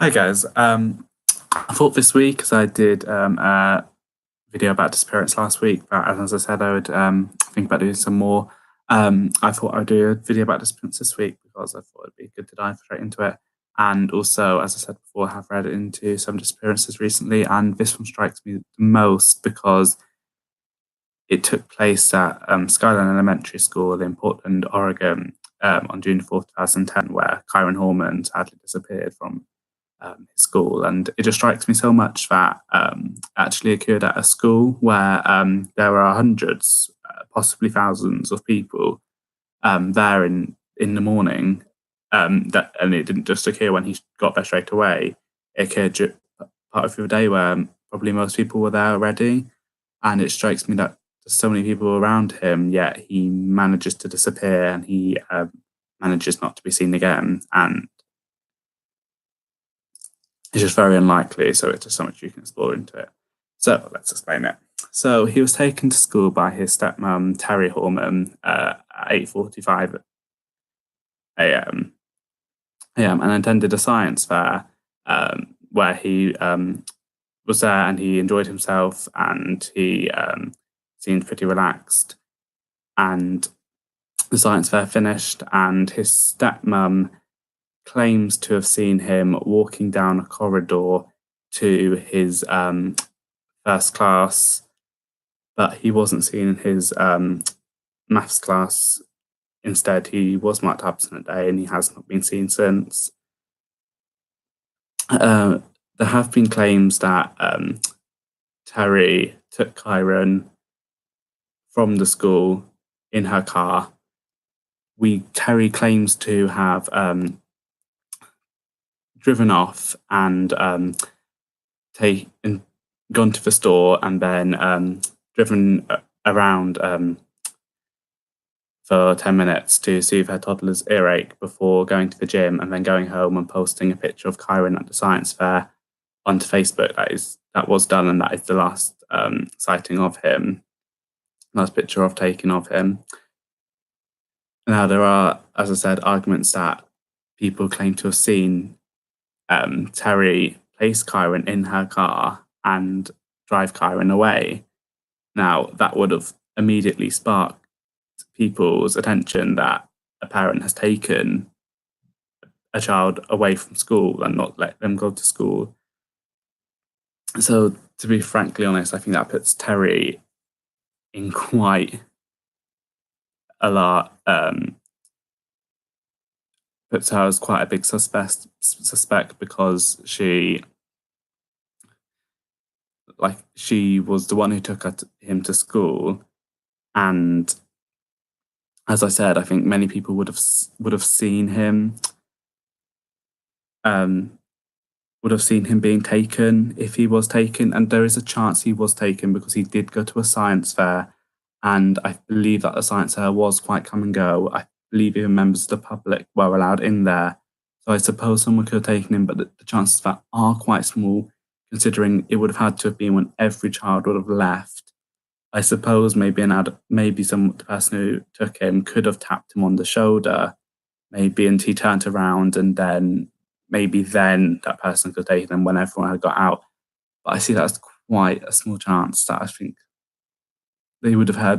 Hi guys. I thought this week, because I did a video about disappearance last week, but as I said, I would think about doing some more. I thought I would do a video about disappearance this week because I thought it'd be good to dive straight into it. And also, as I said before, I have read into some disappearances recently, and this one strikes me the most because it took place at Skyline Elementary School in Portland, Oregon, on June 4th, 2010, where Kyron Horman sadly disappeared from his school. And it just strikes me so much that actually occurred at a school where there are hundreds, possibly thousands of people there in the morning. And it didn't just occur when he got there straight away. It occurred part of the day where probably most people were there already. And it strikes me that there's so many people around him, yet he manages to disappear and he manages not to be seen again. And it's just very unlikely, so it's just so much you can explore into it. So let's explain it. So he was taken to school by his stepmom, Terry Horman, at 8:45 a.m. And attended a science fair where he was there and he enjoyed himself and he seemed pretty relaxed. And the science fair finished, and his stepmom claims to have seen him walking down a corridor to his first class, but he wasn't seen in his maths class. Instead, he was marked absent a day and he has not been seen since. There have been claims that Terry took Kyron from the school in her car. Terry claims to have driven off and gone to the store and then driven around for 10 minutes to soothe her toddler's earache before going to the gym and then going home and posting a picture of Kyron at the science fair onto Facebook. That was done, and that is the last sighting of him, last picture of taken of him. Now, there are, as I said, arguments that people claim to have seen Terry place Kyron in her car and drive Kyron away. Now, that would have immediately sparked people's attention that a parent has taken a child away from school and not let them go to school. So, to be frankly honest, I think that puts Terry in quite a lot, puts her as quite a big suspect because she was the one who took him to school. And as I said, I think many people would have seen him, being taken if he was taken. And there is a chance he was taken because he did go to a science fair, and I believe that the science fair was quite come and go. I believe even members of the public were allowed in there. So I suppose someone could have taken him, but the chances of that are quite small, considering it would have had to have been when every child would have left. I suppose maybe the person who took him could have tapped him on the shoulder, maybe, and he turned around, and then that person could have taken him when everyone had got out. But I see that as quite a small chance that I think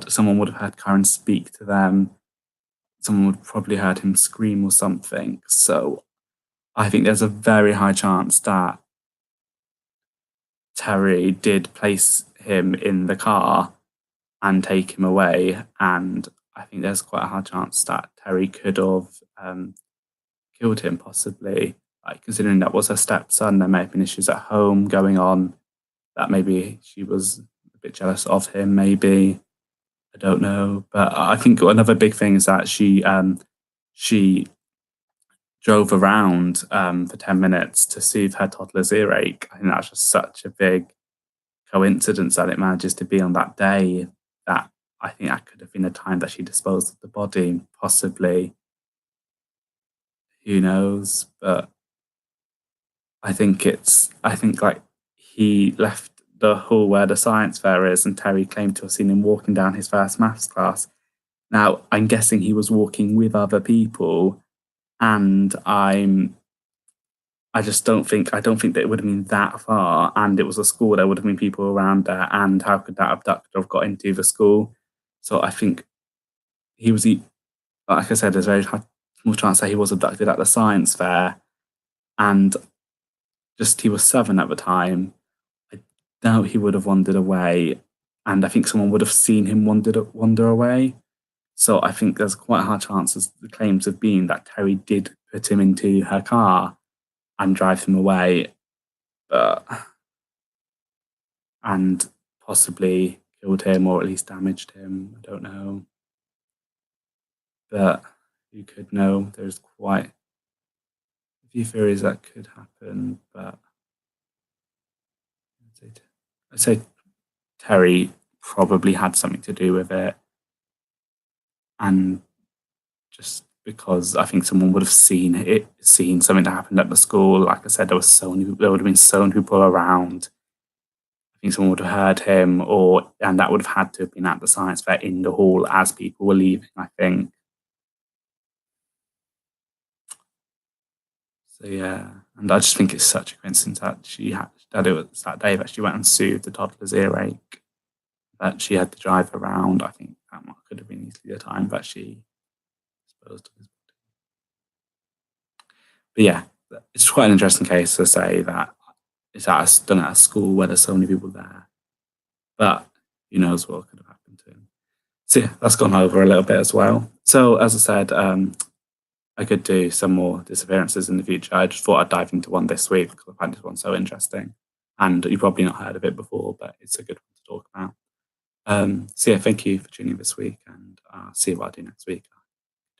someone would have had Kyron speak to them. Someone would probably heard him scream or something. So I think there's a very high chance that Terry did place him in the car and take him away. And I think there's quite a high chance that Terry could have killed him, possibly. Considering that was her stepson, there may have been issues at home going on, that maybe she was a bit jealous of him, maybe. I don't know. But I think another big thing is that she drove around for 10 minutes to soothe her toddler's earache. I think that's just such a big coincidence that it manages to be on that day, that I think that could have been the time that she disposed of the body, possibly. Who knows? But I think he left the hall where the science fair is, and Terry claimed to have seen him walking down his first maths class. Now, I'm guessing he was walking with other people, and I'm I just don't think that it would have been that far, and it was a school. There would have been people around there, and how could that abductor have got into the school? So I think he was, like I said, there's a very small chance that he was abducted at the science fair, and just he was 7 at the time. I doubt he would have wandered away, and I think someone would have seen him wander away. So I think there's quite a high chance, as the claims have been, that Terry did put him into her car and drive him away, but and possibly killed him or at least damaged him. I don't know, but who could know? There's quite a few theories that could happen, but I'd say Terry probably had something to do with it, and just because I think someone would have seen something that happened at the school. Like I said, there would have been so many people around. I think someone would have heard him, and that would have had to have been at the science fair in the hall as people were leaving, I think. So yeah, and I just think it's such a coincidence that it was that day that she went and soothed the toddler's earache, that she had to drive around. I think that could have been easily the time that she disposed of his body. But yeah, it's quite an interesting case to say that it's done at a school where there's so many people there, but who knows what could have happened to him. So yeah, that's gone over a little bit as well. So as I said, I could do some more disappearances in the future. I just thought I'd dive into one this week because I find this one so interesting. And you've probably not heard of it before, but it's a good one to talk about. So yeah, thank you for tuning in this week, and see what I do next week.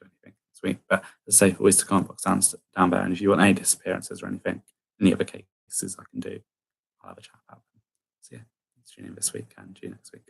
Do anything next week. But as I say, always the comment box down there. And if you want any disappearances or anything, any other cases I can do, I'll have a chat about them. So yeah, thanks for tuning in this week, and see you next week.